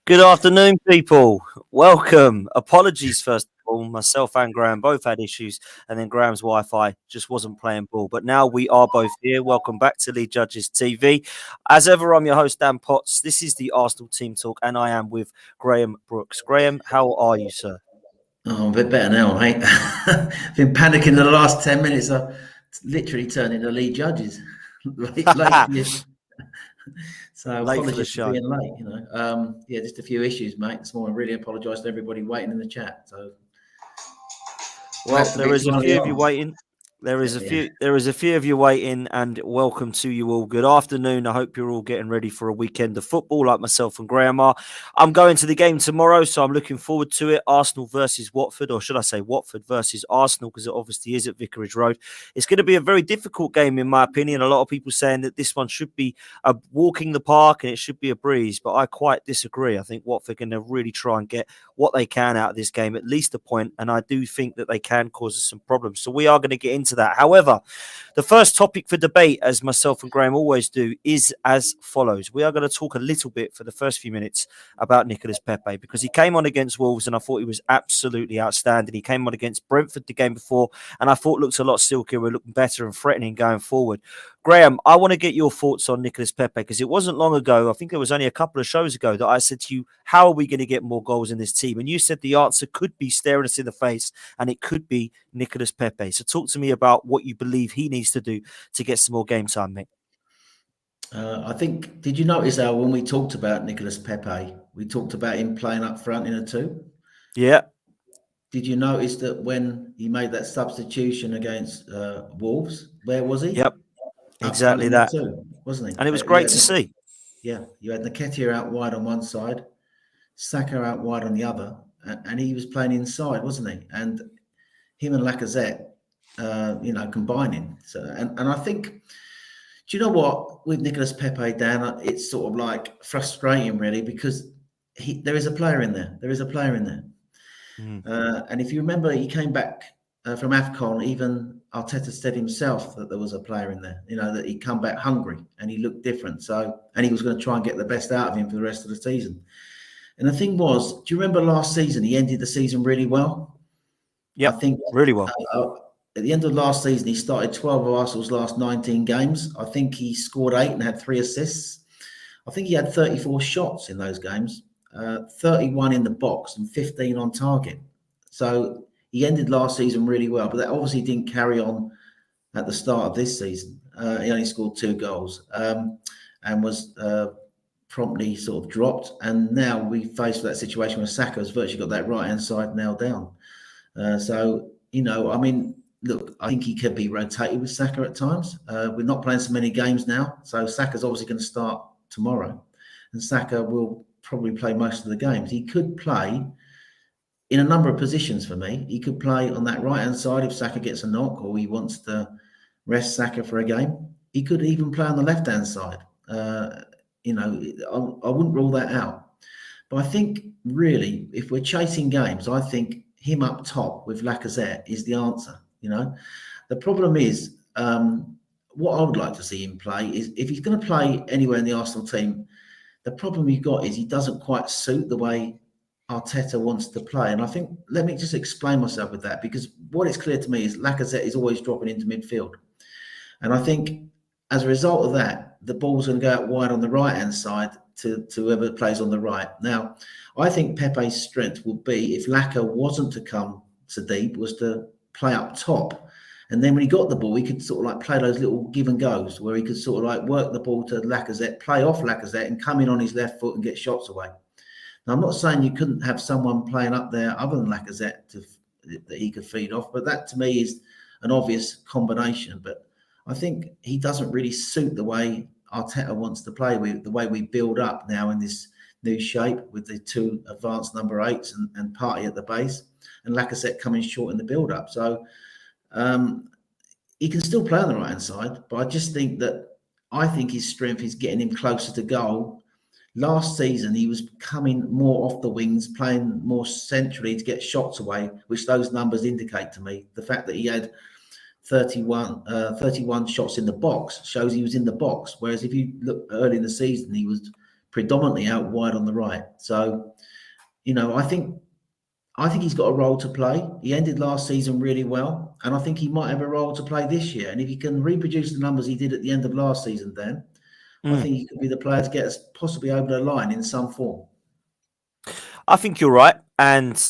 Good afternoon, people. Welcome. Apologies, first of all. Myself and Graham both had issues, and then Graham's Wi Fi just wasn't playing ball. But now we are both here. Welcome back to Lead Judges TV. As ever, I'm your host, Dan Potts. This is the Arsenal Team Talk, and I am with Graham Brooks. Graham, how are you, sir? Oh, I'm a bit better now, mate. Been panicking the last 10 minutes. I literally turned into lead judges. late for you. So Late for the apologies for show. being late. Yeah, just a few issues, mate. This morning, really apologise to everybody waiting in the chat. So Well, glad to there be is a finally few of you on. waiting. There is a Yeah. few. There is a few of you waiting, and welcome to you all. Good afternoon. I hope you're all getting ready for a weekend of football, like myself and Graham are. I'm going to the game tomorrow, so I'm looking forward to it. Arsenal versus Watford, or should I say Watford versus Arsenal, because it obviously is at Vicarage Road. It's going to be a very difficult game, in my opinion. A lot of people saying that this one should be a walking the park and it should be a breeze, but I quite disagree. I think Watford are going to really try and get what they can out of this game, at least a point, and I do think that they can cause us some problems. So we are going to get into that. However, the first topic for debate, as myself and Graham always do, is as follows. We are going to talk a little bit for the first few minutes about Nicolas Pepe, because he came on against Wolves and I thought he was absolutely outstanding. He came on against Brentford the game before and I thought looked a lot silkier, looking better and threatening going forward. Graham, I want to get your thoughts on Nicolas Pepe, because it wasn't long ago, I think it was only a couple of shows ago, that I said to you, how are we going to get more goals in this team? And you said the answer could be staring us in the face, and it could be Nicolas Pepe. So talk to me about what you believe he needs to do to get some more game time, mate. I think, did you notice how when we talked about Nicolas Pepe, we talked about him playing up front in a two? Yeah, Did you notice that when he made that substitution against Wolves, where was he? yep, Up front exactly in the that. two, wasn't And it he? was great to see. You had Nketiah out wide on one side, Saka out wide on the other, and he was playing inside, wasn't he? And him and Lacazette, combining. So, and I think, do you know what, with Nicolas Pepe, Dan, it's sort of like frustrating, really, because there is a player in there. There is a player in there. Mm. And if you remember, he came back from AFCON. Even Arteta said himself that there was a player in there, that he'd come back hungry and he looked different. So, and he was going to try and get the best out of him for the rest of the season. And the thing was, do you remember last season? He ended the season really well. I Yep, think really well. at the end of last season, he started 12 of Arsenal's last 19 games. I think he scored 8 and had 3 assists. I think he had 34 shots in those games, 31 in the box and 15 on target. So he ended last season really well, but that obviously didn't carry on at the start of this season. He only scored 2 goals and was promptly sort of dropped. And now we face that situation where Saka has virtually got that right-hand side nailed down. Look, I think he could be rotated with Saka at times. We're not playing so many games now, so Saka's obviously going to start tomorrow, and Saka will probably play most of the games. He could play in a number of positions for me. He could play on that right-hand side if Saka gets a knock or he wants to rest Saka for a game. He could even play on the left-hand side. I wouldn't rule that out. But I think, really, if we're chasing games, I think him up top with Lacazette is the answer. The problem is, what I would like to see him play is, if he's going to play anywhere in the Arsenal team, the problem you've got is he doesn't quite suit the way Arteta wants to play. And I think, let me just explain myself with that, because what is clear to me is Lacazette is always dropping into midfield. And I think as a result of that, the ball's going to go out wide on the right-hand side to whoever plays on the right. Now, I think Pepe's strength will be, if Laka wasn't to come so deep, was to play up top. And then when he got the ball, he could sort of like play those little give and goes where he could sort of like work the ball to Lacazette, play off Lacazette and come in on his left foot and get shots away. Now, I'm not saying you couldn't have someone playing up there other than Lacazette that he could feed off, but that to me is an obvious combination. But I think he doesn't really suit the way Arteta wants to play, with the way we build up now in this new shape with the 2 advanced number 8s and Partey at the base and Lacazette coming short in the build-up. So he can still play on the right-hand side, but I think his strength is getting him closer to goal. Last season, he was coming more off the wings, playing more centrally to get shots away, which those numbers indicate to me. The fact that he had 31 shots in the box shows he was in the box. Whereas if you look early in the season, he was predominantly out wide on the right. So, I think he's got a role to play. He ended last season really well, and I think he might have a role to play this year. And if he can reproduce the numbers he did at the end of last season, then I think he could be the player to get us possibly over the line in some form. I think you're right. And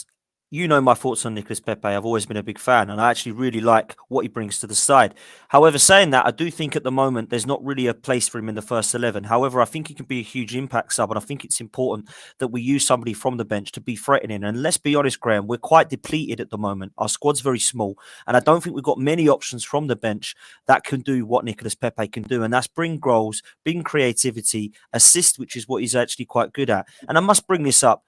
you know my thoughts on Nicolas Pepe. I've always been a big fan, and I actually really like what he brings to the side. However, saying that, I do think at the moment there's not really a place for him in the first 11. However, I think he can be a huge impact sub, and I think it's important that we use somebody from the bench to be threatening. And let's be honest, Graham, we're quite depleted at the moment. Our squad's very small, and I don't think we've got many options from the bench that can do what Nicolas Pepe can do, and that's bring goals, bring creativity, assist, which is what he's actually quite good at. And I must bring this up.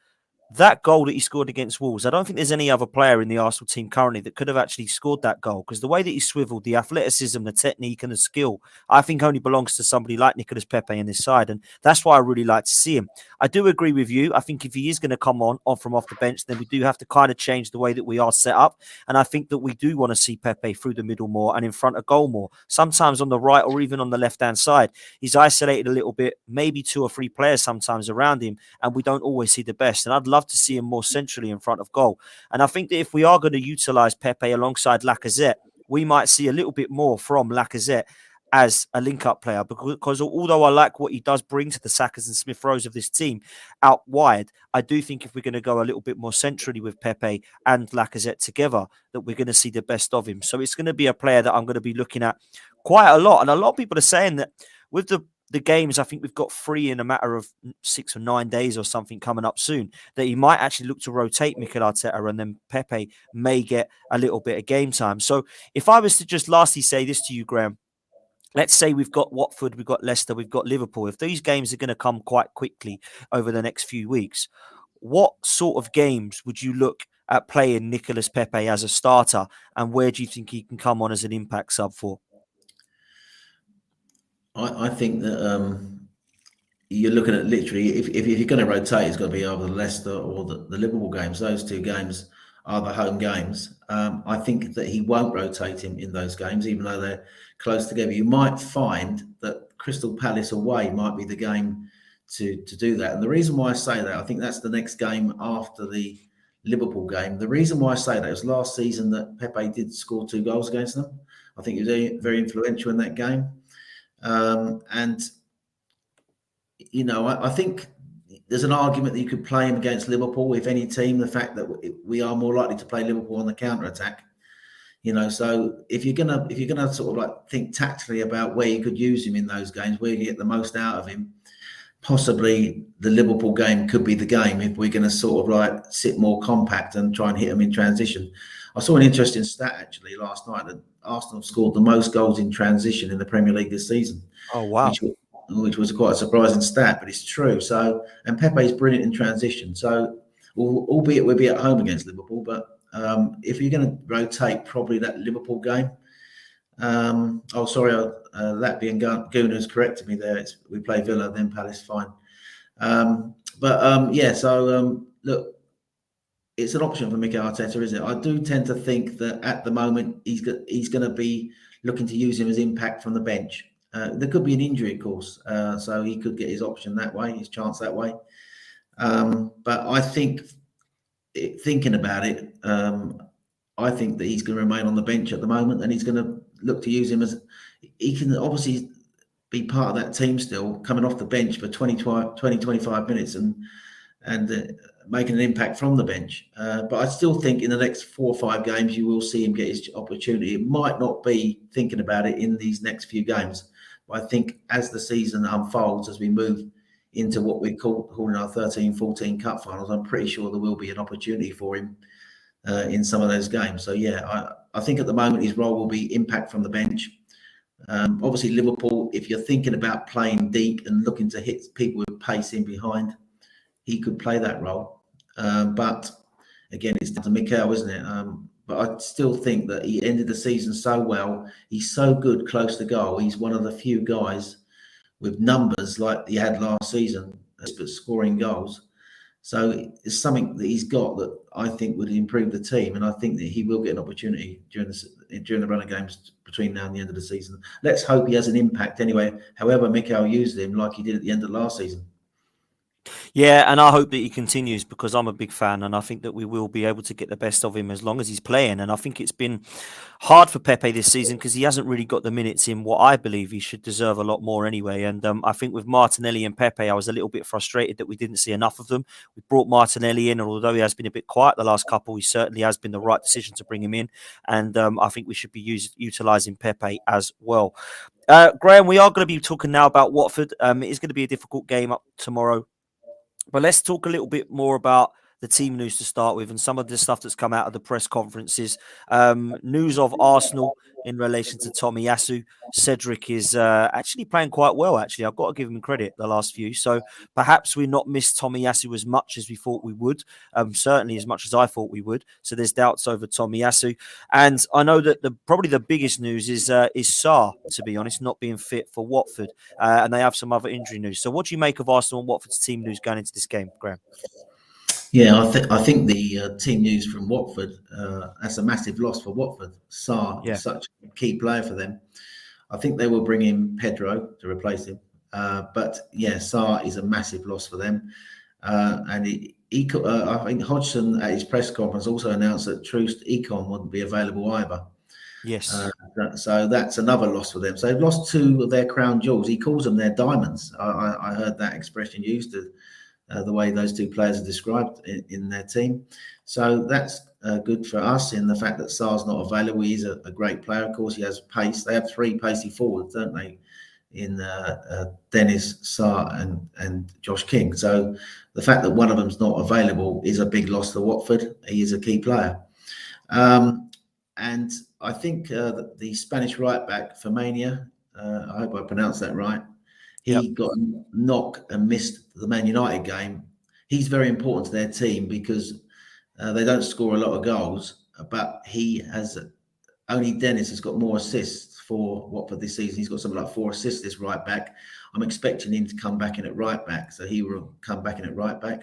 That goal that he scored against Wolves, I don't think there's any other player in the Arsenal team currently that could have actually scored that goal, because the way that he swiveled, the athleticism, the technique and the skill, I think only belongs to somebody like Nicolas Pepe in this side. And that's why I really like to see him. I do agree with you. I think if he is going to come on from off the bench, then we do have to kind of change the way that we are set up. And I think that we do want to see Pepe through the middle more and in front of goal more. Sometimes on the right or even on the left-hand side. He's isolated a little bit, maybe 2 or 3 players sometimes around him, and we don't always see the best. And I'd love to see him more centrally in front of goal. And I think that if we are going to utilise Pepe alongside Lacazette, we might see a little bit more from Lacazette as a link-up player, because although I like what he does bring to the Sakas and Smith Rowes of this team out wide, I do think if we're going to go a little bit more centrally with Pepe and Lacazette together, that we're going to see the best of him. So it's going to be a player that I'm going to be looking at quite a lot. And a lot of people are saying that with the games, I think we've got 3 in a matter of 6 or 9 days or something coming up soon, that he might actually look to rotate Mikel Arteta, and then Pepe may get a little bit of game time. So if I was to just lastly say this to you, Graham, let's say we've got Watford, we've got Leicester, we've got Liverpool. If these games are going to come quite quickly over the next few weeks, what sort of games would you look at playing Nicolas Pepe as a starter, and where do you think he can come on as an impact sub for? I think that you're looking at literally, if you're going to rotate, it's got to be either Leicester or the Liverpool games. Those 2 games are the home games. I think that he won't rotate him in those games, even though they're close together. You might find that Crystal Palace away might be the game to do that. And the reason why I say that, I think that's the next game after the Liverpool game. The reason why I say that is last season that Pepe did score 2 goals against them. I think he was very, very influential in that game. And I think there's an argument that you could play him against Liverpool, if any team, the fact that we are more likely to play Liverpool on the counter attack. So if you're gonna sort of like think tactically about where you could use him in those games, where you get the most out of him, possibly the Liverpool game could be the game if we're going to sort of like sit more compact and try and hit them in transition. I saw an interesting stat actually last night that Arsenal scored the most goals in transition in the Premier League this season. Oh, wow. Which was quite a surprising stat, but it's true. So, and Pepe's brilliant in transition. So, albeit we'll be at home against Liverpool, but if you're going to rotate, probably that Liverpool game. Latvian Guna's corrected me there. We play Villa, then Palace, fine. Look, it's an option for Mikel Arteta, isn't it? I do tend to think that at the moment he's going to be looking to use him as impact from the bench. There could be an injury, of course, so he could get his option that way, his chance that way. But I think, thinking about it, I think that he's going to remain on the bench at the moment, and he's going to look to use him as he can obviously be part of that team still, coming off the bench for 25 minutes and making an impact from the bench. But I still think in the next 4 or 5 games, you will see him get his opportunity. It might not be thinking about it in these next few games, but I think as the season unfolds, as we move into what we're calling our 13-14 cup finals, I'm pretty sure there will be an opportunity for him in some of those games. So yeah, I think at the moment his role will be impact from the bench. Obviously Liverpool, if you're thinking about playing deep and looking to hit people with pace in behind, he could play that role. But again, it's down to Mikel, isn't it? But I still think that he ended the season so well. He's so good close to goal. He's one of the few guys with numbers like he had last season, but scoring goals. So it's something that he's got that I think would improve the team, and I think that he will get an opportunity during the run of games between now and the end of the season. Let's hope he has an impact anyway, however Mikel used him, like he did at the end of last season. Yeah, and I hope that he continues because I'm a big fan, and I think that we will be able to get the best of him as long as he's playing. And I think it's been hard for Pepe this season because he hasn't really got the minutes in what I believe he should deserve a lot more anyway. And I think with Martinelli and Pepe, I was a little bit frustrated that we didn't see enough of them. We brought Martinelli in, and although he has been a bit quiet the last couple, he certainly has been the right decision to bring him in. And I think we should be utilising Pepe as well. Graham, we are going to be talking now about Watford. It is going to be a difficult game up tomorrow. But let's talk a little bit more about the team news to start with and some of the stuff that's come out of the press conferences. News of Arsenal in relation to Tomiyasu. Cedric is actually playing quite well, actually. I've got to give him credit the last few. So perhaps we're not missed Tomiyasu as much as we thought we would, certainly as much as I thought we would. So there's doubts over Tomiyasu. And I know that probably the biggest news is Sarr, to be honest, not being fit for Watford. And they have some other injury news. So what do you make of Arsenal and Watford's team news going into this game, Graham? Yeah, I think the team news from Watford, that's a massive loss for Watford. Sarr Yeah. is such a key player for them. I think they will bring in Pedro to replace him. But yeah, Sarr is a massive loss for them. And I think Hodgson at his press conference also announced that Troost Ekong wouldn't be available either. Yes. So that's another loss for them. So they've lost two of their crown jewels. He calls them their diamonds. I heard that expression used to the way those two players are described in their team. So that's good for us in the fact that Sarr's not available. He's a great player. Of course, he has pace. They have three pacey forwards, don't they? In Dennis, Sarr, and Josh King. So the fact that one of them's not available is a big loss to Watford. He is a key player. And I think the Spanish right back, Femania, I hope I pronounced that right. He got a knock and missed the Man United game. He's very important to their team because they don't score a lot of goals, but he has only Dennis has got more assists for Watford this season. He's got something like 4 assists this right back. I'm expecting him to come back in at right back, so he will come back in at right back.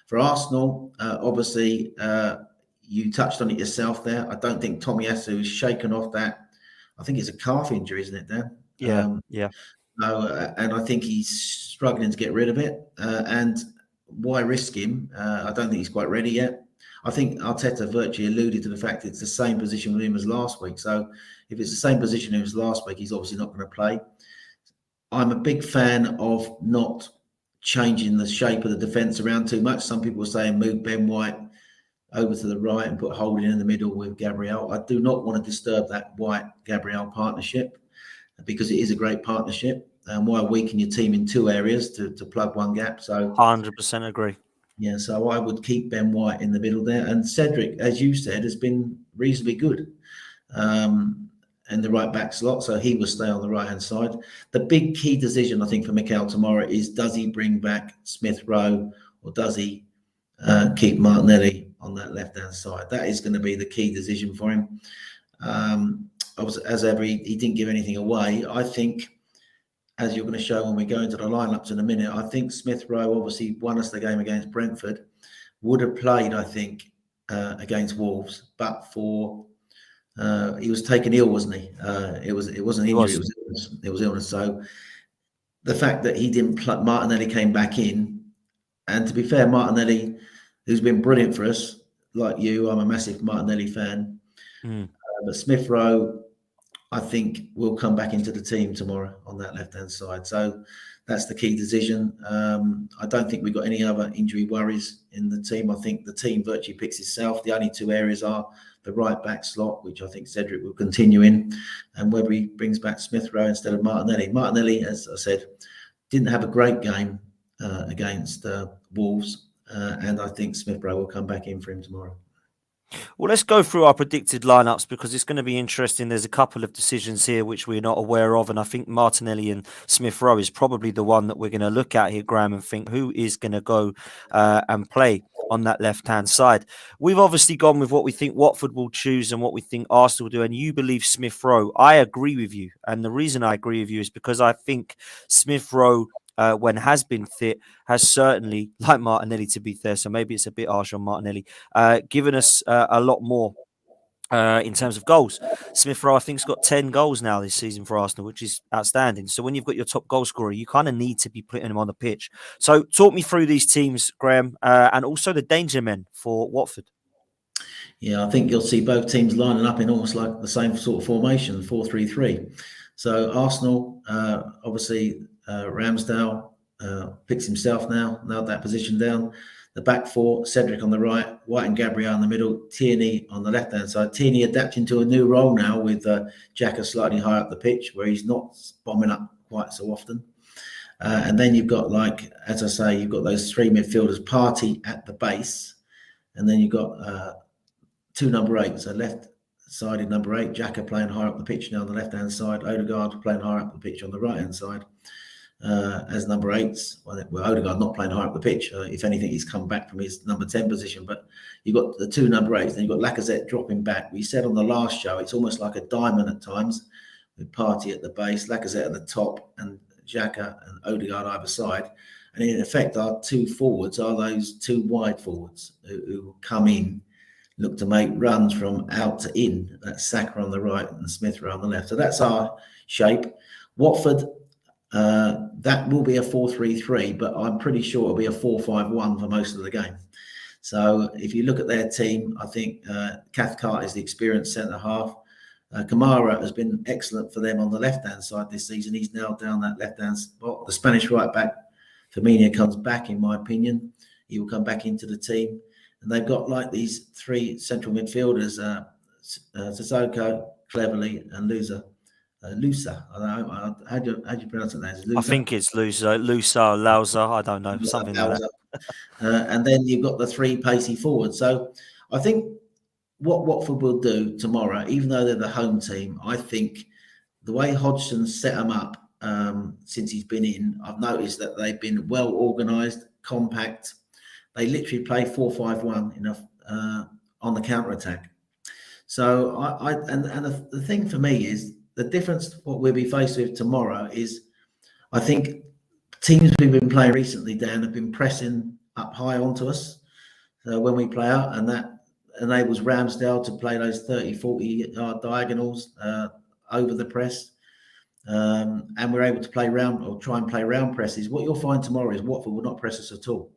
For Arsenal, obviously, you touched on it yourself there. I don't think Tomiyasu is shaken off that. I think it's a calf injury, isn't it, Dan? Yeah. And I think he's struggling to get rid of it. And why risk him? I don't think he's quite ready yet. I think Arteta virtually alluded to the fact it's the same position with him as last week. So if it's the same position as last week, he's obviously not going to play. I'm a big fan of not changing the shape of the defence around too much. Some people are saying move Ben White over to the right and put Holding in the middle with Gabriel. I do not want to disturb that White-Gabriel partnership because it is a great partnership. And why weaken your team in two areas to plug one gap? So 100% agree. Yeah, so I would keep Ben White in the middle there. And Cedric, as you said, has been reasonably good in the right back slot. So he will stay on the right-hand side. The big key decision, I think, for Mikel tomorrow is does he bring back Smith Rowe or does he keep Martinelli on that left-hand side? That is going to be the key decision for him. As ever, he didn't give anything away. I think, as you're going to show when we go into the lineups in a minute, I think Smith Rowe obviously won us the game against Brentford, would have played, I think, against Wolves, but for he was taken ill, wasn't he? It wasn't injury, it was illness. It was illness. So the fact that he didn't play, Martinelli came back in, and to be fair, Martinelli, who's been brilliant for us, like you, I'm a massive Martinelli fan. But Smith Rowe, I think will come back into the team tomorrow on that left-hand side. So that's the key decision. I don't think we've got any other injury worries in the team. I think the team virtually picks itself. The only two areas are the right back slot, which I think Cedric will continue in, and whether he brings back Smith Rowe instead of Martinelli. Martinelli, as I said, didn't have a great game against Wolves, and I think Smith Rowe will come back in for him tomorrow. Well, let's go through our predicted lineups because it's going to be interesting. There's a couple of decisions here which we're not aware of, and I think Martinelli and Smith Rowe is probably the one that we're going to look at here, Graham, and think who is going to go and play on that left-hand side. We've obviously gone with what we think Watford will choose and what we think Arsenal will do, and you believe Smith Rowe. I agree with you, and the reason I agree with you is because I think Smith Rowe, when has been fit, has certainly, like Martinelli to be fair, so maybe it's a bit harsh on Martinelli, given us a lot more in terms of goals. Smith Rowe, I think, has got 10 goals now this season for Arsenal, which is outstanding. So when you've got your top goal scorer, you kind of need to be putting him on the pitch. So talk me through these teams, Graham, and also the danger men for Watford. Yeah, I think you'll see both teams lining up in almost like the same sort of formation, 4-3-3. So Arsenal, obviously, Ramsdale picks himself now that position down. The back four, Cedric on the right, White and Gabriel in the middle, Tierney on the left-hand side. Tierney adapting to a new role now with Xhaka slightly higher up the pitch, where he's not bombing up quite so often. And then you've got, like, as I say, you've got those three midfielders, Partey at the base, and then you've got two number eights, so left-sided number 8, Xhaka playing higher up the pitch now on the left-hand side, Odegaard playing higher up the pitch on the right-hand side as number 8s. Well, Odegaard not playing higher up the pitch. If anything, he's come back from his number 10 position. But you've got the two number 8s, then you've got Lacazette dropping back. We said on the last show, it's almost like a diamond at times, with Partey at the base, Lacazette at the top, and Xhaka and Odegaard either side. And in effect, our two forwards are those two wide forwards who come in, look to make runs from out to in. That's Saka on the right and Smith Rowe on the left. So that's our shape. Watford, that will be a 4-3-3, but I'm pretty sure it'll be a 4-5-1 for most of the game. So if you look at their team, I think Cathcart is the experienced centre-half. Kamara has been excellent for them on the left-hand side this season. He's now down that left-hand spot. The Spanish right-back, Firmino, comes back, in my opinion. He will come back into the team. And they've got like these three central midfielders, Sissoko, Cleverley, and Lusa. I don't know, how do you pronounce it? I think it's Lausa, I don't know, something like that. And then you've got the three pacey forwards. So I think what Watford will do tomorrow, even though they're the home team, I think the way Hodgson's set them up since he's been in, I've noticed that they've been well organised, compact. They literally play 4-5-1 on the counter attack. So the thing for me is the difference. What we'll be faced with tomorrow is, I think teams we've been playing recently, Dan, have been pressing up high onto us when we play out, and that enables Ramsdale to play those 30-40 yard diagonals over the press. And we're able to play round, or try and play round presses. What you'll find tomorrow is Watford will not press us at all.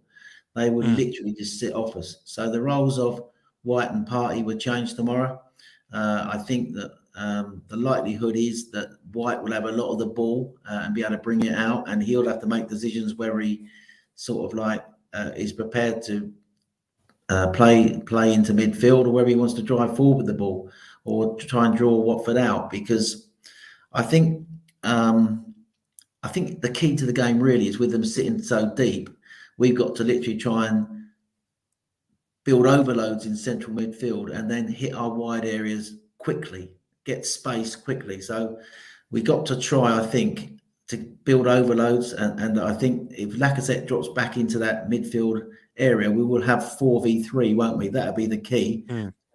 They would literally just sit off us. So the roles of White and Partey would change tomorrow. I think that the likelihood is that White will have a lot of the ball and be able to bring it out, and he'll have to make decisions where he sort of like is prepared to play into midfield, or whether he wants to drive forward with the ball or to try and draw Watford out. Because I think the key to the game really is, with them sitting so deep, we've got to literally try and build overloads in central midfield and then hit our wide areas quickly, get space quickly. So we got to try, I think, to build overloads. And I think if Lacazette drops back into that midfield area, we will have 4v3, won't we? That'll be the key.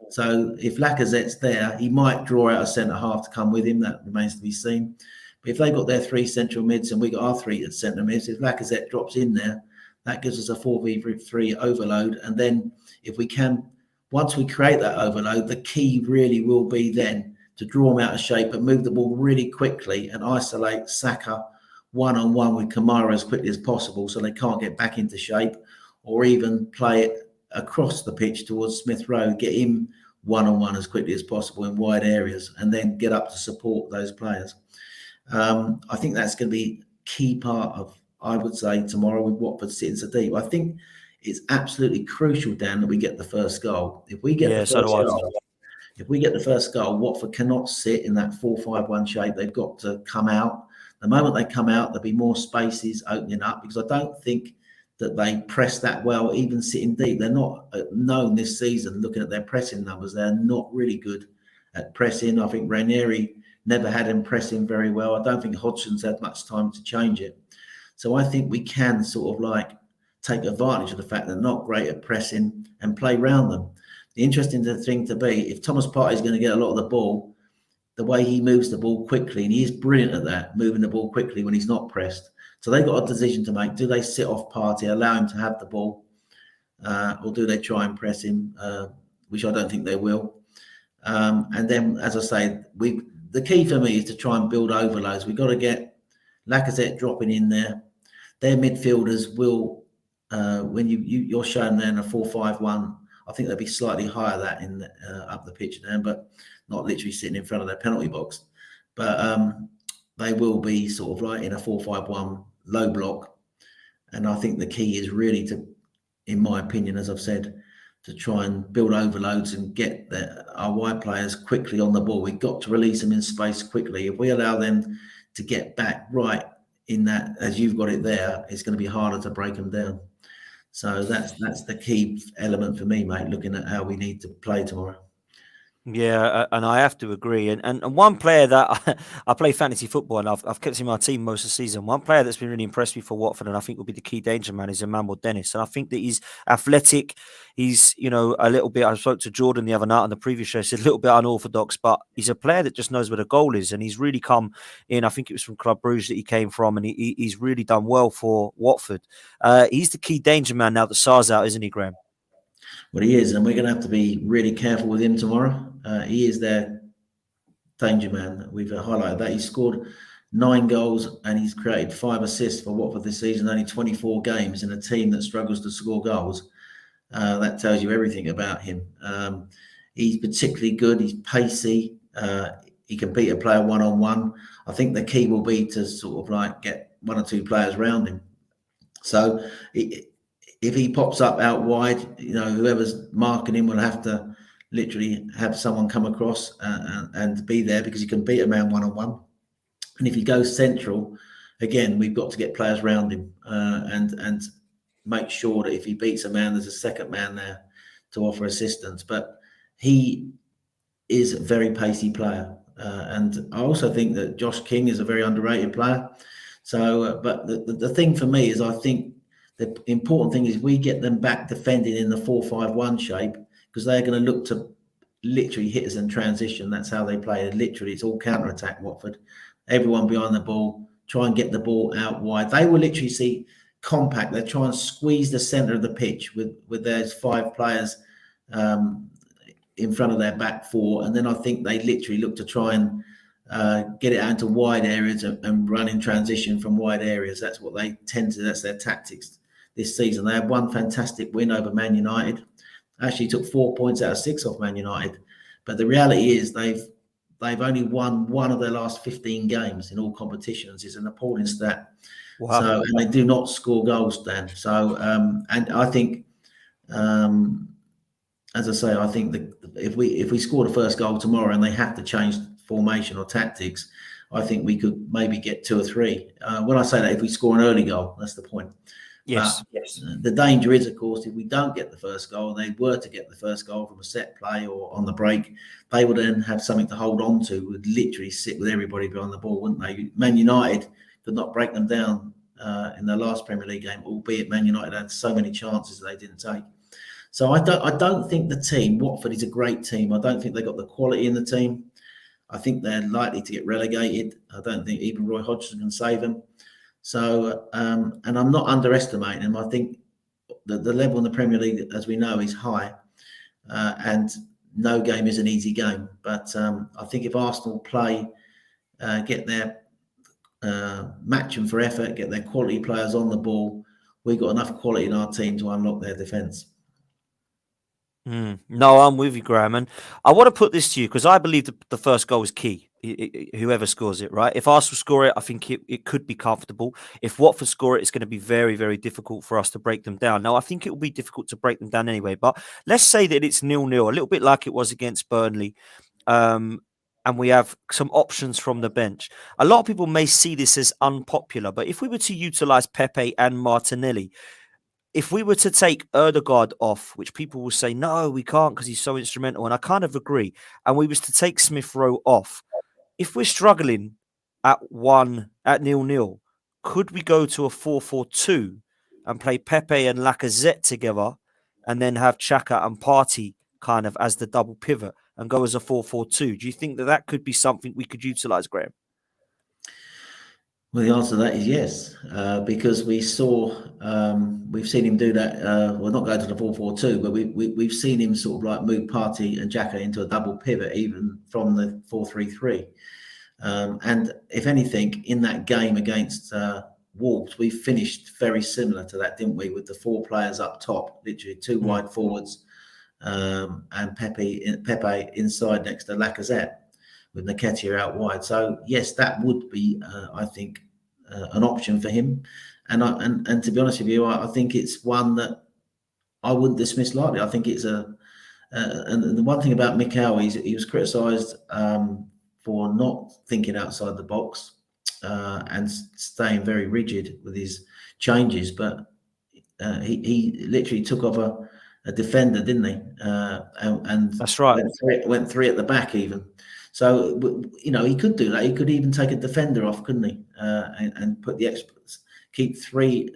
So if Lacazette's there, he might draw out a centre-half to come with him. That remains to be seen. But if they've got their three central mids and we got our three at centre mids, if Lacazette drops in there, that gives us a 4v3 overload. And then if we can, once we create that overload, the key really will be then to draw them out of shape and move the ball really quickly and isolate Saka one-on-one with Kamara as quickly as possible, so they can't get back into shape, or even play it across the pitch towards Smith Rowe, get him one-on-one as quickly as possible in wide areas, and then get up to support those players. I think that's going to be a key part of, I would say, tomorrow with Watford sitting so deep. I think it's absolutely crucial, Dan, that we get the first goal. If we get the first goal, Watford cannot sit in that 4-5-1 shape. They've got to come out. The moment they come out, there'll be more spaces opening up, because I don't think that they press that well, even sitting deep. They're not known this season, looking at their pressing numbers. They're not really good at pressing. I think Ranieri never had him pressing very well. I don't think Hodgson's had much time to change it. So I think we can sort of like take advantage of the fact they're not great at pressing and play round them. The interesting thing to be, if Thomas Partey is going to get a lot of the ball, the way he moves the ball quickly, and he is brilliant at that, moving the ball quickly when he's not pressed. So they've got a decision to make. Do they sit off Partey, allow him to have the ball, or do they try and press him, which I don't think they will. And then, as I say, the key for me is to try and build overloads. We've got to get Lacazette dropping in there. Their midfielders will, when you're showing them a 4-5-1, I think they'll be slightly higher that in up the pitch there, but not literally sitting in front of their penalty box. But they will be sort of like in a 4-5-1 low block. And I think the key is really to, in my opinion, as I've said, to try and build overloads and get our wide players quickly on the ball. We've got to release them in space quickly. If we allow them to get back right in that, as you've got it there, it's going to be harder to break them down. So that's the key element for me, mate, looking at how we need to play tomorrow. Yeah, and I have to agree. And one player that I play fantasy football and I've kept in my team most of the season. One player that's been really impressed me for Watford and I think will be the key danger man is Emmanuel Dennis. And I think that he's athletic. He's, a little bit, I spoke to Jordan the other night on the previous show, he said a little bit unorthodox, but he's a player that just knows where the goal is. And he's really come in, I think it was from Club Brugge that he came from, and he's really done well for Watford. He's the key danger man now that Sarr's out, isn't he, Graham? Well, he is, and we're going to have to be really careful with him tomorrow. He is their danger man. We've highlighted that. He scored 9 goals and he's created 5 assists for Watford this season, only 24 games in a team that struggles to score goals. That tells you everything about him. He's particularly good. He's pacey. He can beat a player one-on-one. I think the key will be to sort of like get 1 or 2 players around him. So if he pops up out wide, whoever's marking him will have to literally have someone come across and be there, because he can beat a man one-on-one. And if he goes central, again, we've got to get players around him and make sure that if he beats a man, there's a second man there to offer assistance. But he is a very pacey player. And I also think that Josh King is a very underrated player. So, but the thing for me is, I think the important thing is we get them back defending in the 4-5-1 shape, because they're going to look to literally hit us in transition. That's how they play. Literally, it's all counter-attack, Watford. Everyone behind the ball, try and get the ball out wide. They will literally see compact. They try and squeeze the centre of the pitch with those 5 players in front of their back 4. And then I think they literally look to try and get it out into wide areas and run in transition from wide areas. That's what they tend to, that's their tactics this season. They had one fantastic win over Man United. Actually took 4 points out of 6 off Man United. But the reality is they've only won 1 of their last 15 games in all competitions. It's an appalling stat. Wow. So, and they do not score goals, Dan. So, and I think, as I say, I think that if we score the first goal tomorrow and they have to change formation or tactics, I think we could maybe get 2 or 3. When I say that, if we score an early goal, that's the point. Yes. The danger is, of course, if we don't get the first goal, and they were to get the first goal from a set play or on the break, they would then have something to hold on to, would literally sit with everybody behind the ball, wouldn't they? Man United could not break them down in their last Premier League game, albeit Man United had so many chances they didn't take. So I don't think the team, Watford is a great team. I don't think they've got the quality in the team. I think they're likely to get relegated. I don't think even Roy Hodgson can save them. So, and I'm not underestimating them. I think the level in the Premier League, as we know, is high, and no game is an easy game. But I think if Arsenal play, get their match them for effort, get their quality players on the ball, we've got enough quality in our team to unlock their defence. No, I'm with you, Graham. And I want to put this to you because I believe the first goal is key. Whoever scores it, right? If Arsenal score it, I think it could be comfortable. If Watford score it, it's going to be very, very difficult for us to break them down. Now, I think it will be difficult to break them down anyway. But let's say that it's 0-0, a little bit like it was against Burnley. And we have some options from the bench. A lot of people may see this as unpopular, but if we were to utilise Pepe and Martinelli, if we were to take Erdegaard off, which people will say, no, we can't because he's so instrumental, and I kind of agree, and we was to take Smith Rowe off, if we're struggling at 0-0, could we go to a 4-4-2 and play Pepe and Lacazette together and then have Xhaka and Partey kind of as the double pivot and go as a 4-4-2? Do you think that could be something we could utilise, Graham? Well, the answer to that is yes, because we've seen him do that. Well, not go to the 4-4-2, but we've seen him sort of like move Partey and Xhaka into a double pivot, even from the 4-3-3. And if anything, in that game against Wolves, we finished very similar to that, didn't we? With the four players up top, literally two wide forwards, and Pepe inside next to Lacazette, with Nketiah out wide. So yes, that would be, I think, an option for him. And to be honest with you, I think it's one that I wouldn't dismiss lightly. I think it's and the one thing about Mikel, he was criticised for not thinking outside the box and staying very rigid with his changes, but he literally took off a defender, didn't he? And That's right. went three at the back even. So he could do that. He could even take a defender off, couldn't he? And put the experts, keep three.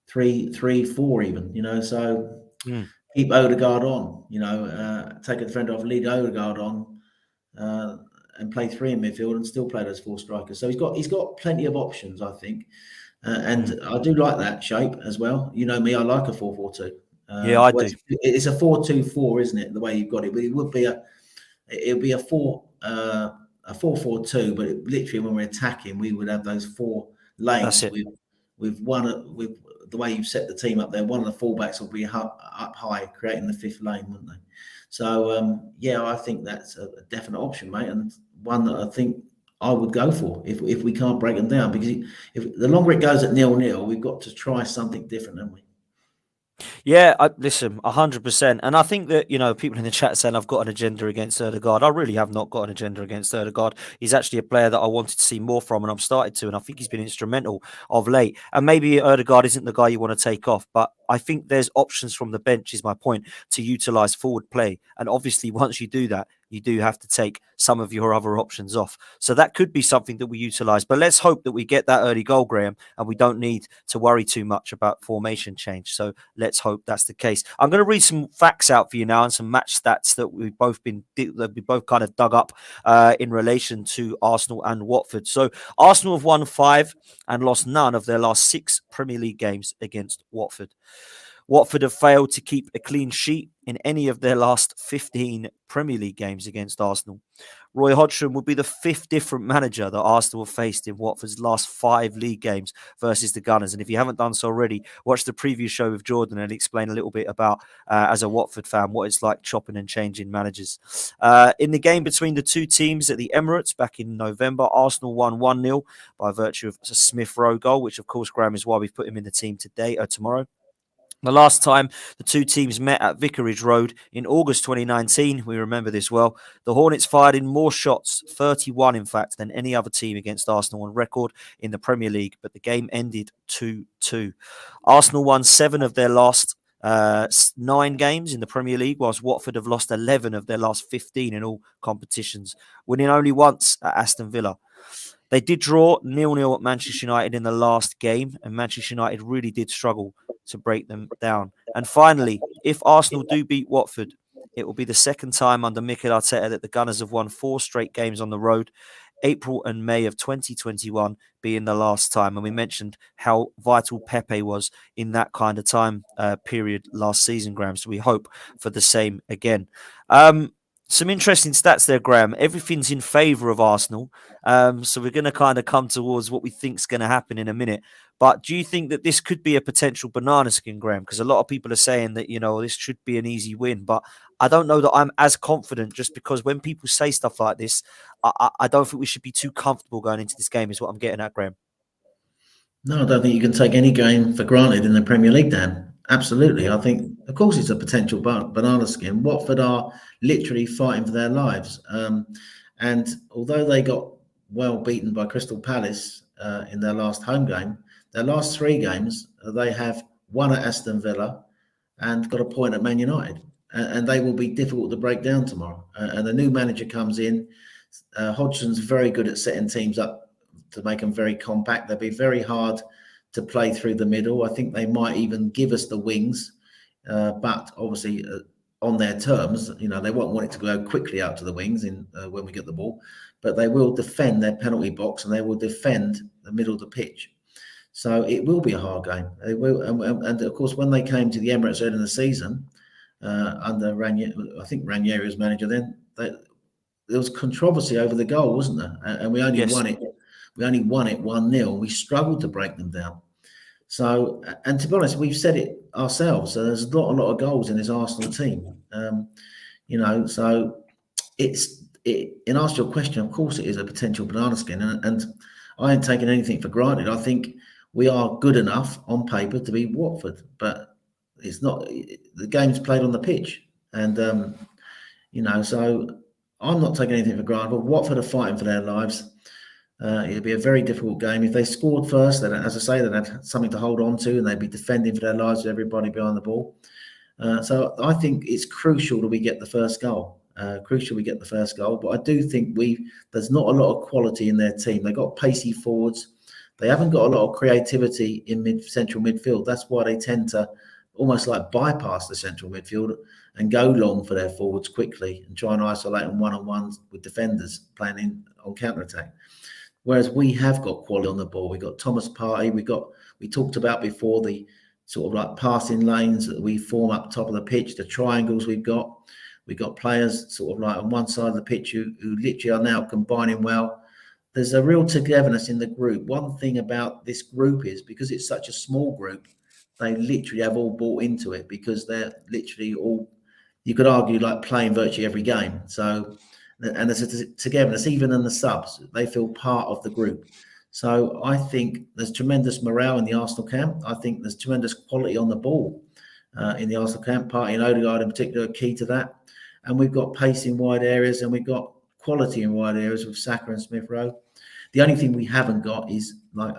Three, four even. So keep Odegaard on. Take a defender off, lead Odegaard on, and play three in midfield and still play those four strikers. So he's got plenty of options, I think. And I do like that shape as well. You know me, I like a 4-4-2. Yeah, I do. It's a 4-2-4, isn't it? The way you've got it, but it'd be a 4-4-2. But literally, when we're attacking, we would have those four lanes with the way you've set the team up there. One of the fullbacks will be up high, creating the fifth lane, wouldn't they? So I think that's a definite option, mate, and one that I think I would go for if we can't break them down, because if the longer it goes at 0-0, we've got to try something different, haven't we? Yeah, listen, 100%. And I think that, people in the chat saying I've got an agenda against Odegaard. I really have not got an agenda against Odegaard. He's actually a player that I wanted to see more from, and I've started to, and I think he's been instrumental of late. And maybe Odegaard isn't the guy you want to take off, but I think there's options from the bench, is my point, to utilise forward play. And obviously, once you do that, you do have to take some of your other options off. So that could be something that we utilise. But let's hope that we get that early goal, Graham, and we don't need to worry too much about formation change. So let's hope that's the case. I'm going to read some facts out for you now and some match stats that we both kind of dug up in relation to Arsenal and Watford. So Arsenal have won 5 and lost none of their last 6 Premier League games against Watford. Watford have failed to keep a clean sheet in any of their last 15 Premier League games against Arsenal. Roy Hodgson would be the 5th different manager that Arsenal have faced in Watford's last 5 league games versus the Gunners. And if you haven't done so already, watch the preview show with Jordan and explain a little bit about, as a Watford fan, what it's like chopping and changing managers. In the game between the two teams at the Emirates back in November, Arsenal won 1-0 by virtue of a Smith Rowe goal, which of course, Graham, is why we've put him in the team tomorrow. The last time the two teams met at Vicarage Road in August 2019, we remember this well, the Hornets fired in more shots, 31 in fact, than any other team against Arsenal on record in the Premier League, but the game ended 2-2. Arsenal won 7 of their last 9 games in the Premier League, whilst Watford have lost 11 of their last 15 in all competitions, winning only once at Aston Villa. They did draw 0-0 at Manchester United in the last game, and Manchester United really did struggle to break them down. And finally, if Arsenal do beat Watford, it will be the second time under Mikel Arteta that the Gunners have won 4 straight games on the road, April and May of 2021 being the last time. And we mentioned how vital Pepe was in that kind of time period last season, Graham. So we hope for the same again. Some interesting stats there, Graham. Everything's in favour of Arsenal. So we're going to kind of come towards what we think is going to happen in a minute. But do you think that this could be a potential banana skin, Graham? Because a lot of people are saying that, this should be an easy win. But I don't know that I'm as confident, just because when people say stuff like this, I don't think we should be too comfortable going into this game, is what I'm getting at, Graham. No, I don't think you can take any game for granted in the Premier League, Dan. Absolutely. I think, of course, it's a potential banana skin. Watford are literally fighting for their lives. And although they got well beaten by Crystal Palace in their last home game, their last 3 games, they have won at Aston Villa and got a point at Man United. And they will be difficult to break down tomorrow. And the new manager comes in. Hodgson's very good at setting teams up to make them very compact. They'll be very hard to play through the middle. I think they might even give us the wings. But obviously, on their terms. They won't want it to go quickly out to the wings when we get the ball, but they will defend their penalty box and they will defend the middle of the pitch. So it will be a hard game. It will, and of course, when they came to the Emirates early in the season under Ranieri, I think Ranieri was manager then. There was controversy over the goal, wasn't there? And we only won it. We only won it 1-0. We struggled to break them down. So, and to be honest, we've said it ourselves. So there's not a lot of goals in this Arsenal team. So in answer to your question, of course, it is a potential banana skin, and I ain't taking anything for granted. I think we are good enough on paper to beat Watford, but it's not. The game's played on the pitch, and so I'm not taking anything for granted. But Watford are fighting for their lives. It'd be a very difficult game. If they scored first, then, as I say, they'd have something to hold on to, and they'd be defending for their lives with everybody behind the ball. So I think it's crucial that we get the first goal. But I do think there's not a lot of quality in their team. They've got pacey forwards. They haven't got a lot of creativity in central midfield. That's why they tend to almost like bypass the central midfield and go long for their forwards quickly and try and isolate them one-on-ones with defenders playing on counter-attack. Whereas we have got quality on the ball. We've got Thomas Partey. We talked about before the sort of like passing lanes that we form up top of the pitch, the triangles we've got. We've got players sort of like on one side of the pitch who literally are now combining well. There's a real togetherness in the group. One thing about this group is because it's such a small group, they literally have all bought into it because they're literally all, you could argue, like playing virtually every game. So, and there's a togetherness, even in the subs, they feel part of the group. So I think there's tremendous morale in the Arsenal camp. I think there's tremendous quality on the ball in the Arsenal camp. Partey and Odegaard in particular are key to that. And we've got pace in wide areas and we've got quality in wide areas with Saka and Smith Rowe. The only thing we haven't got is, like,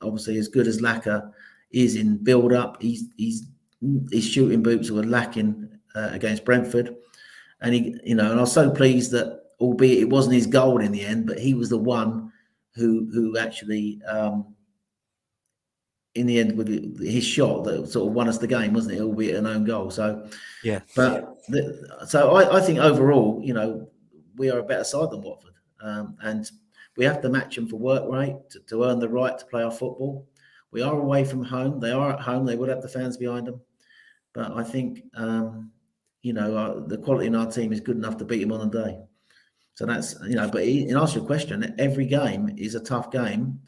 obviously, as good as Laka is in build-up, his shooting boots were lacking against Brentford. And and I was so pleased that, albeit it wasn't his goal in the end, but he was the one who actually, in the end, with his shot that sort of won us the game, wasn't it? Albeit an own goal. So yeah. But I think overall, we are a better side than Watford, and we have to match them for work rate to earn the right to play our football. We are away from home. They are at home. They would have the fans behind them. But I think, the quality in our team is good enough to beat them on the day. So that's, but in answer to your question, every game is a tough game.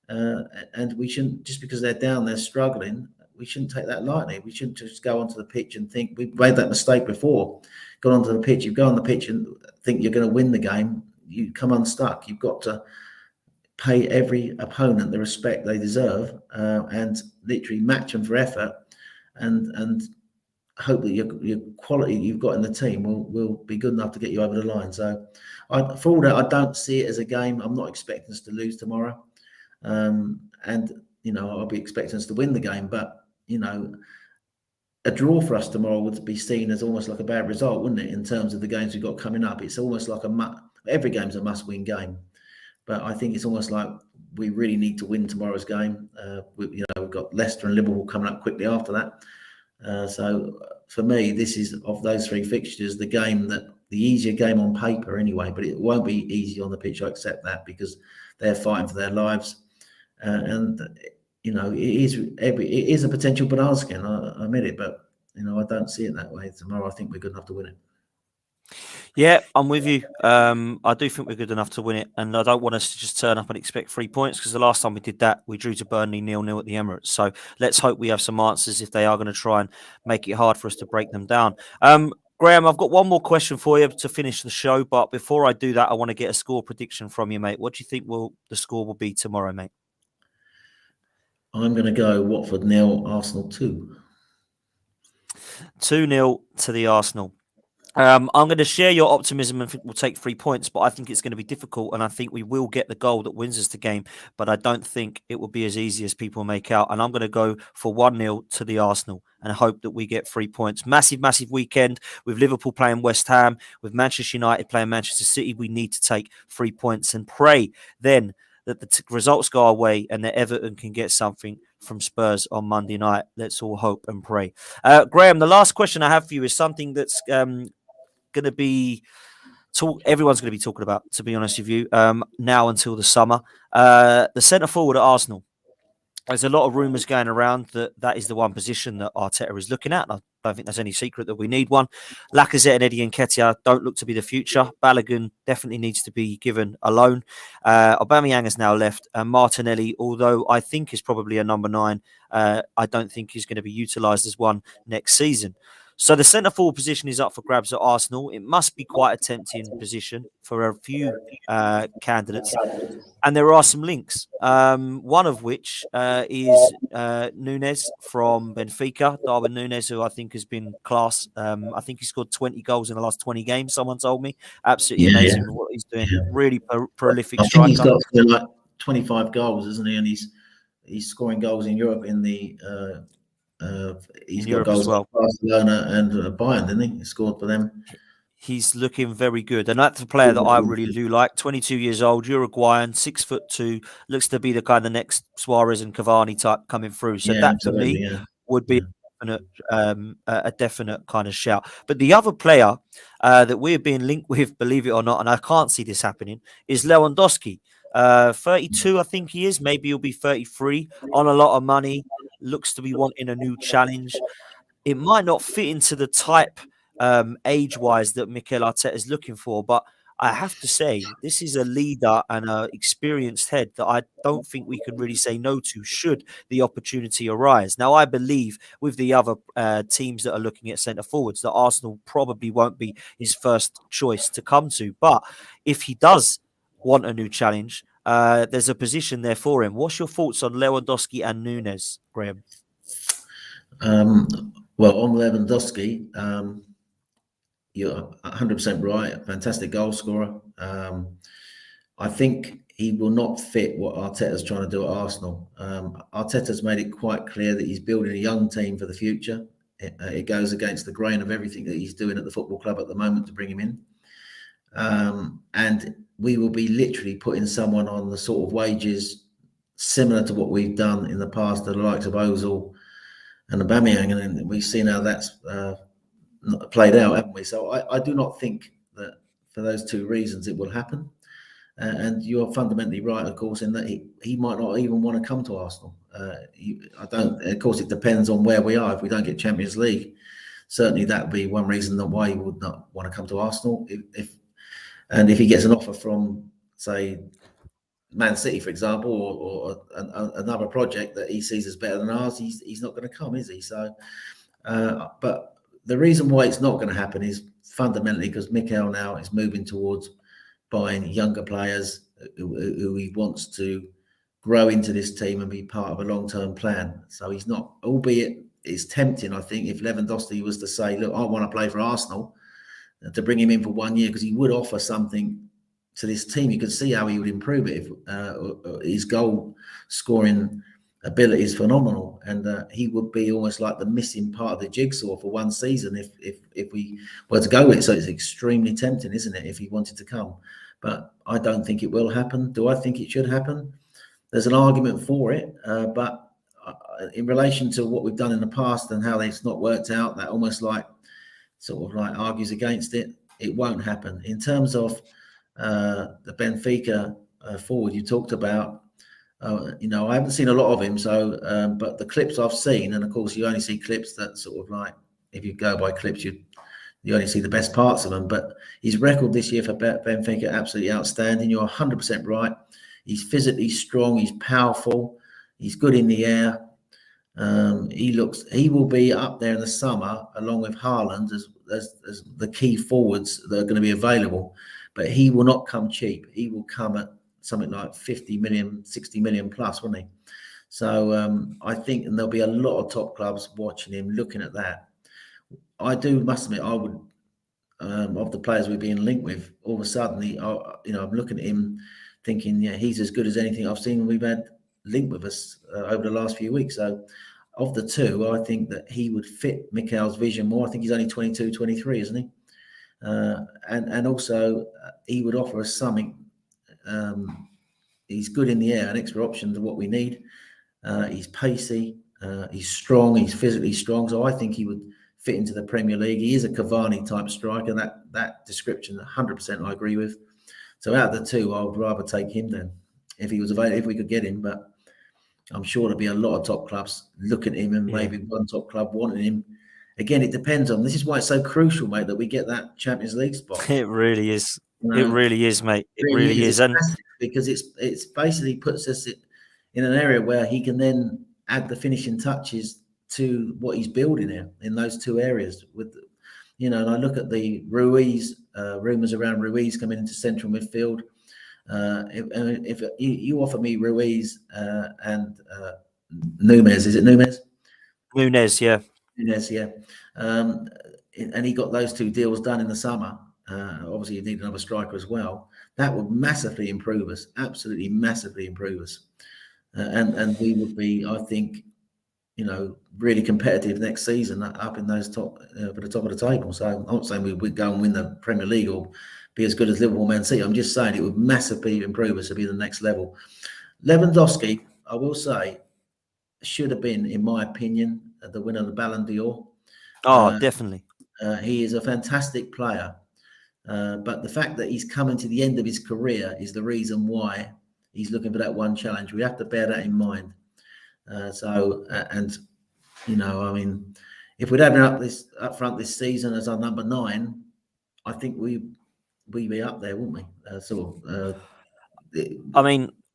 And we shouldn't, just because they're down, they're struggling, we shouldn't take that lightly. We shouldn't just go onto the pitch and think, we've made that mistake before. Got onto the pitch, you go on the pitch and think you're going to win the game, you come unstuck. You've got to pay every opponent the respect they deserve and literally match them for effort and hope that your quality you've got in the team will be good enough to get you over the line. So for all that, I don't see it as a game. I'm not expecting us to lose tomorrow. And I'll be expecting us to win the game, but a draw for us tomorrow would be seen as almost like a bad result, wouldn't it? In terms of the games we've got coming up, it's almost like every game's a must-win game, but I think it's almost like we really need to win tomorrow's game. We've got Leicester and Liverpool coming up quickly after that. So for me, this is, of those three fixtures, the easier game on paper anyway, but it won't be easy on the pitch. I accept that because they're fighting for their lives. It is a potential banana skin. I admit it, but I don't see it that way. Tomorrow, I think we're good enough to win it. Yeah, I'm with you. I do think we're good enough to win it, and I don't want us to just turn up and expect 3 points, because the last time we did that, we drew to Burnley 0-0 at the Emirates. So let's hope we have some answers if they are going to try and make it hard for us to break them down. Graham, I've got one more question for you to finish the show, but before I do that, I want to get a score prediction from you, mate. What do you think the score will be tomorrow, mate? I'm going to go Watford 0, Arsenal 2. 2-0 to the Arsenal. I'm going to share your optimism and think we'll take 3 points, but I think it's going to be difficult, and I think we will get the goal that wins us the game, but I don't think it will be as easy as people make out, and I'm going to go for 1-0 to the Arsenal and hope that we get 3 points. Massive, massive weekend with Liverpool playing West Ham, with Manchester United playing Manchester City. We need to take 3 points and pray then that the results go our way and that Everton can get something from Spurs on Monday night. Let's all hope and pray. Graham, the last question I have for you is something that's going to be everyone's going to be talking about, to be honest with you, now until the summer. The centre forward at Arsenal. There's a lot of rumours going around that is the one position that Arteta is looking at. And I don't think there's any secret that we need one. Lacazette and Eddie Nketiah don't look to be the future. Balogun definitely needs to be given a loan. Aubameyang has now left. And Martinelli, although I think is probably a number 9, I don't think he's going to be utilised as one next season. So the centre forward position is up for grabs at Arsenal. It must be quite a tempting position for a few candidates. And there are some links, one of which is Nunes from Benfica, Darwin Nunes, who I think has been class. I think he scored 20 goals in the last 20 games, someone told me. Absolutely amazing what he's doing. Really prolific striker. I think he's got like 25 goals, isn't he? And he's scoring goals in Europe in the... he's got goals for Barcelona and Bayern, didn't he? He scored for them. He's looking very good. And that's a player that I really do like. 22 years old, Uruguayan, 6'2", looks to be the kind of next Suarez and Cavani type coming through. So that for me would be a definite kind of shout. But the other player that we're being linked with, believe it or not, and I can't see this happening, is Lewandowski. 32, I think he is. Maybe he'll be 33, on a lot of money. Looks to be wanting a new challenge. It might not fit into the type age-wise that Mikel Arteta is looking for, but I have to say this is a leader and an experienced head that I don't think we can really say no to should the opportunity arise. Now, I believe with the other teams that are looking at centre forwards that Arsenal probably won't be his first choice to come to, but if he does want a new challenge, there's a position there for him. What's your thoughts on Lewandowski and Nunes, Graham? Well, on Lewandowski, you're 100% right. Fantastic goal scorer. I think he will not fit what Arteta's trying to do at Arsenal. Arteta's made it quite clear that he's building a young team for the future. It goes against the grain of everything that he's doing at the football club at the moment to bring him in. And we will be literally putting someone on the sort of wages similar to what we've done in the past, the likes of Ozil and Aubameyang, and then we've seen how that's played out, haven't we? So I do not think that for those two reasons it will happen. And you're fundamentally right, of course, in that he might not even want to come to Arsenal. I don't. Of course, it depends on where we are. If we don't get Champions League, certainly that would be one reason that why he would not want to come to Arsenal. If he gets an offer from, say, Man City, for example, or another project that he sees as better than ours, he's not going to come, is he? So, but the reason why it's not going to happen is fundamentally because Mikel now is moving towards buying younger players who he wants to grow into this team and be part of a long-term plan. So he's not, albeit it's tempting, I think, if Lewandowski was to say, look, I want to play for Arsenal, to bring him in for 1 year because he would offer something to this team. You could see how he would improve it if his goal scoring ability is phenomenal, and he would be almost like the missing part of the jigsaw for one season if we were to go with it. So it's extremely tempting, isn't it, if he wanted to come? But I don't think it will happen. Do I think it should happen? There's an argument for it, but in relation to what we've done in the past and how it's not worked out, that almost like sort of like argues against it. It won't happen. In terms of the Benfica forward you talked about, I haven't seen a lot of him, so but the clips I've seen, and of course you only see clips that sort of like, if you go by clips, you only see the best parts of them. But his record this year for Benfica, absolutely outstanding. You're 100% right. He's physically strong. He's powerful. He's good in the air. He will be up there in the summer along with Haaland as the key forwards that are going to be available. But he will not come cheap. He will come at something like 50 million, 60 million plus, won't he? So I think, and there'll be a lot of top clubs watching him, looking at that. Must admit, I would, of the players we're being linked with, all of a sudden, I'm looking at him thinking, yeah, he's as good as anything I've seen we've had linked with us over the last few weeks. So of the two, I think that he would fit Mikel's vision more. I think he's only 22, 23, isn't he? And also he would offer us something. He's good in the air, an extra option to what we need. He's pacey. He's strong. He's physically strong. So I think he would fit into the Premier League. He is a Cavani type striker. That description, 100%, I agree with. So out of the two, I would rather take him then, if he was available, if we could get him. But I'm sure there'll be a lot of top clubs looking at him, and maybe one top club wanting him. Again, it depends on. This is why it's so crucial, mate, that we get that Champions League spot. It really is. It really is, mate. It really is. And because it's basically puts us in an area where he can then add the finishing touches to what he's building here in those two areas. And I look at the Ruiz rumours around Ruiz coming into central midfield. If you offer me Ruiz and Nunez, is it Nunez? Nunez, yeah. Nunez, yeah. And he got those two deals done in the summer. Obviously, you need another striker as well. That would massively improve us, absolutely massively improve us. And we would be, I think, really competitive next season up in those top for the top of the table. So I'm not saying we would go and win the Premier League or be as good as Liverpool, Man City. I'm just saying it would massively improve us to be the next level. Lewandowski, I will say, should have been, in my opinion, the winner of the Ballon d'Or. Oh, definitely. He is a fantastic player. But the fact that he's coming to the end of his career is the reason why he's looking for that one challenge. We have to bear that in mind. If we'd had him up front this season as our number 9, I think we'd be up there, wouldn't we?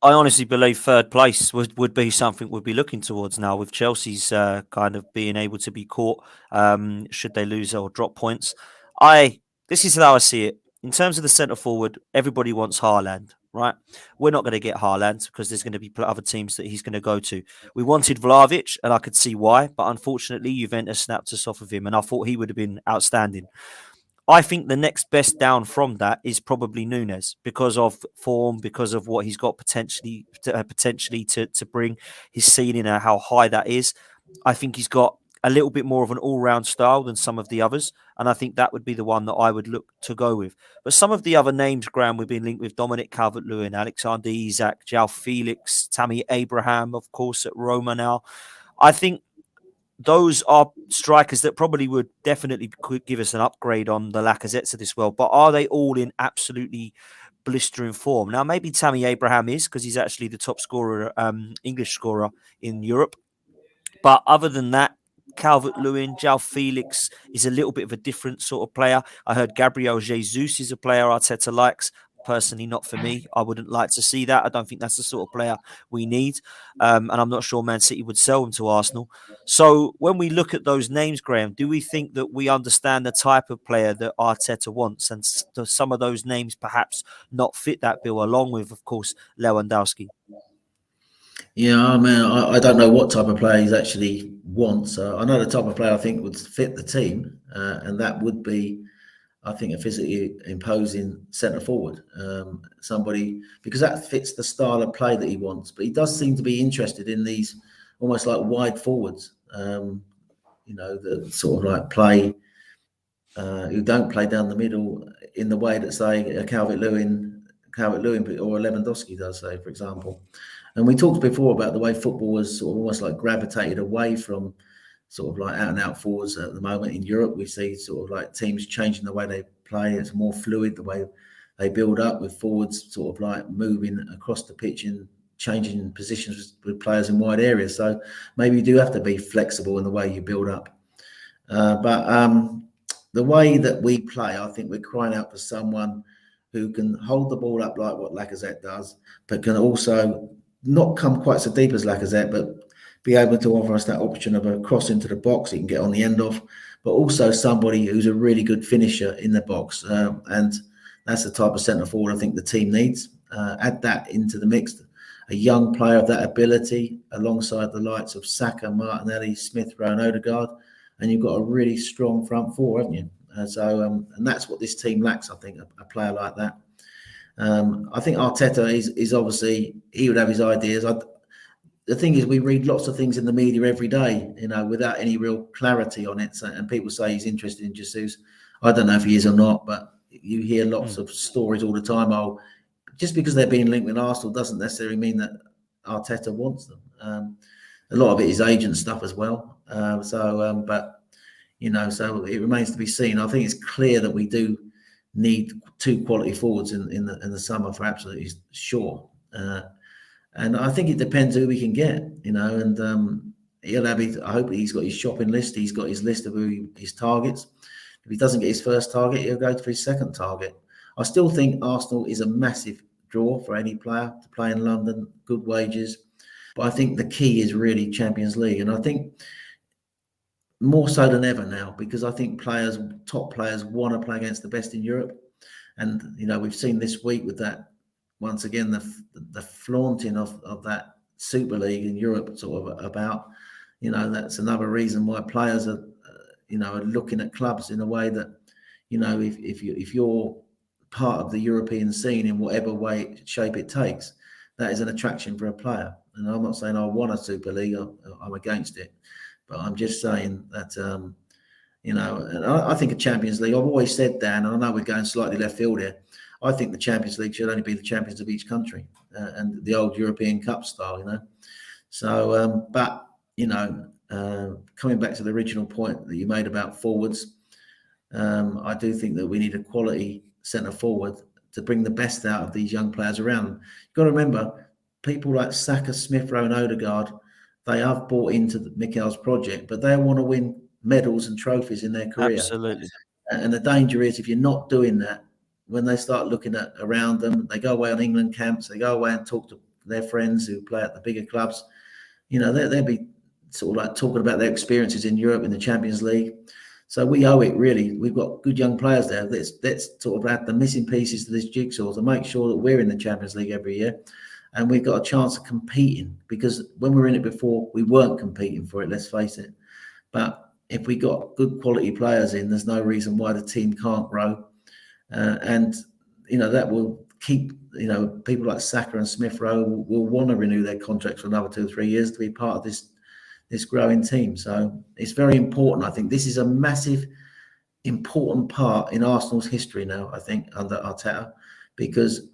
I honestly believe third place would be something we'd be looking towards now, with Chelsea's kind of being able to be caught should they lose or drop points. This is how I see it. In terms of the centre forward, everybody wants Haaland, right? We're not going to get Haaland because there's going to be other teams that he's going to go to. We wanted Vlahovic, and I could see why, but unfortunately Juventus snapped us off of him, and I thought he would have been outstanding. I think the next best down from that is probably Nunez, because of form, because of what he's got potentially to bring, his ceiling and how high that is. I think he's got a little bit more of an all-round style than some of the others, and I think that would be the one that I would look to go with. But some of the other names, Graham, we've been linked with: Dominic Calvert-Lewin, Alexander Isak, João Felix, Tammy Abraham, of course, at Roma now. I think those are strikers that probably would definitely give us an upgrade on the Lacazettes of this world. But are they all in absolutely blistering form? Now, maybe Tammy Abraham is, because he's actually the top scorer, English scorer in Europe. But other than that, Calvert-Lewin, João Felix is a little bit of a different sort of player. I heard Gabriel Jesus is a player Arteta likes. Personally, not for me. I wouldn't like to see that. I don't think that's the sort of player we need. And I'm not sure Man City would sell him to Arsenal. So when we look at those names, Graham, do we think that we understand the type of player that Arteta wants, and some of those names perhaps not fit that bill, along with, of course, Lewandowski? Yeah, I don't know what type of player he actually wants. I know the type of player I think would fit the team, and that would be, I think, a physically imposing centre forward, somebody, because that fits the style of play that he wants. But he does seem to be interested in these almost like wide forwards, that sort of like play, who don't play down the middle in the way that, say, a Calvert-Lewin or a Lewandowski does, say, for example. And we talked before about the way football was sort of almost like gravitated away from sort of like out and out forwards at the moment in Europe. We see sort of like teams changing the way they play. It's more fluid, the way they build up, with forwards sort of like moving across the pitch and changing positions with players in wide areas. So maybe you do have to be flexible in the way you build up. But the way that we play, I think we're crying out for someone who can hold the ball up like what Lacazette does, but can also not come quite so deep as Lacazette, but be able to offer us that option of a cross into the box he can get on the end of, but also somebody who's a really good finisher in the box. And that's the type of centre forward I think the team needs. Add that into the mix. A young player of that ability, alongside the likes of Saka, Martinelli, Smith Rowe and Odegaard, and you've got a really strong front four, haven't you? And that's what this team lacks, I think, a player like that. I think Arteta is obviously, he would have his ideas. The thing is, we read lots of things in the media every day, without any real clarity on it. So, and people say he's interested in Jesus. I don't know if he is or not, but you hear lots of stories all the time. Just because they're being linked with Arsenal doesn't necessarily mean that Arteta wants them. a lot of it is agent stuff as well. But so it remains to be seen. I think it's clear that we do need two quality forwards in the summer for absolutely sure. And I think it depends who we can get, and he'll have I hope he's got his shopping list. He's got his list of his targets. If he doesn't get his first target, he'll go for his second target. I still think Arsenal is a massive draw for any player to play in London, good wages. But I think the key is really Champions League. And I think more so than ever now, because I think top players want to play against the best in Europe. And, we've seen this week with that, once again, the flaunting of that Super League in Europe sort of about, that's another reason why players are, are looking at clubs in a way that, if you're part of the European scene in whatever shape it takes, that is an attraction for a player. And I'm not saying I want a Super League, I'm against it. But I'm just saying that, and I think a Champions League, I've always said, Dan, and I know we're going slightly left field here, I think the Champions League should only be the champions of each country and the old European Cup style, So, but, coming back to the original point that you made about forwards, I do think that we need a quality centre forward to bring the best out of these young players around. You've got to remember, people like Saka, Smith Rowe and Odegaard, they have bought into Mikel's project, but they want to win medals and trophies in their career. Absolutely. And the danger is if you're not doing that, when they start looking at around them, they go away on England camps, they go away and talk to their friends who play at the bigger clubs, they'll be sort of like talking about their experiences in Europe in the Champions League. So we owe it, really. We've got good young players there. Let's sort of add the missing pieces to this jigsaw to make sure that we're in the Champions League every year. And we've got a chance of competing, because when we were in it before, we weren't competing for it, let's face it. But if we got good quality players in, there's no reason why the team can't grow. And that will keep, people like Saka and Smith Rowe will want to renew their contracts for another 2 or 3 years to be part of this growing team. So it's very important. I think this is a massive, important part in Arsenal's history now, I think, under Arteta, because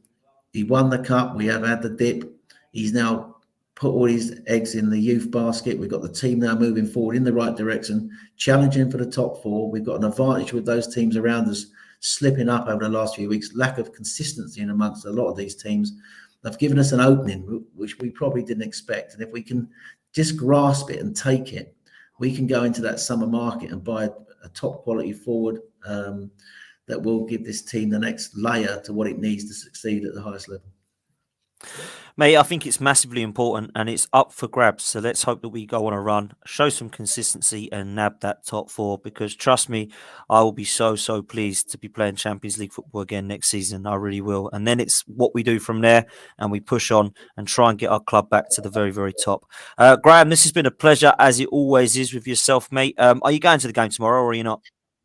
he won the cup. We have had the dip. He's now put all his eggs in the youth basket. We've got the team now moving forward in the right direction, challenging for the top four. We've got an advantage with those teams around us slipping up over the last few weeks. Lack of consistency in amongst a lot of these teams. They've given us an opening, which we probably didn't expect. And if we can just grasp it and take it, we can go into that summer market and buy a top quality forward that will give this team the next layer to what it needs to succeed at the highest level. Mate, I think it's massively important and it's up for grabs. So let's hope that we go on a run, show some consistency and nab that top four, because trust me, I will be so pleased to be playing Champions League football again next season. I really will. And then it's what we do from there, and we push on and try and get our club back to the very, very top. Graham, this has been a pleasure, as it always is with yourself, mate. Are you going to the game tomorrow or are you not?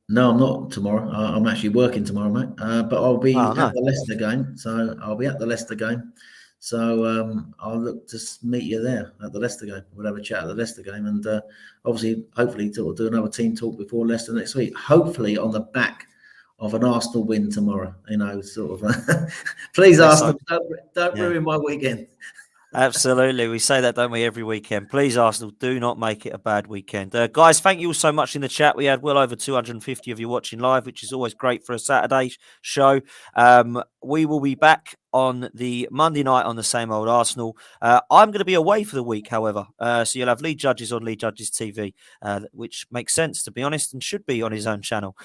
No, I'm not tomorrow. I'm actually working tomorrow, mate. But I'll be at the Leicester game. So I'll be at the Leicester game. So I'll look to meet you there at the Leicester game. We'll have a chat at the Leicester game, and obviously, hopefully, we'll do another team talk before Leicester next week. Hopefully, on the back of an Arsenal win tomorrow. Sort of. Please, Arsenal, don't ruin my weekend. Absolutely. We say that, don't we, every weekend. Please, Arsenal, do not make it a bad weekend. Guys, thank you all so much in the chat. We had well over 250 of you watching live, which is always great for a Saturday show. We will be back on the Monday night on the same old Arsenal. I'm going to be away for the week, however. So you'll have Lee Judges on Lee Judges TV, which makes sense, to be honest, and should be on his own channel.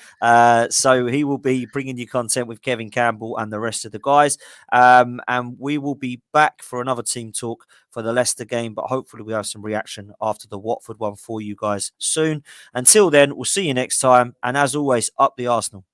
So he will be bringing you content with Kevin Campbell and the rest of the guys. And we will be back for another team talk for the Leicester game, but hopefully we have some reaction after the Watford one for you guys soon. Until then, we'll see you next time. And as always, up the Arsenal.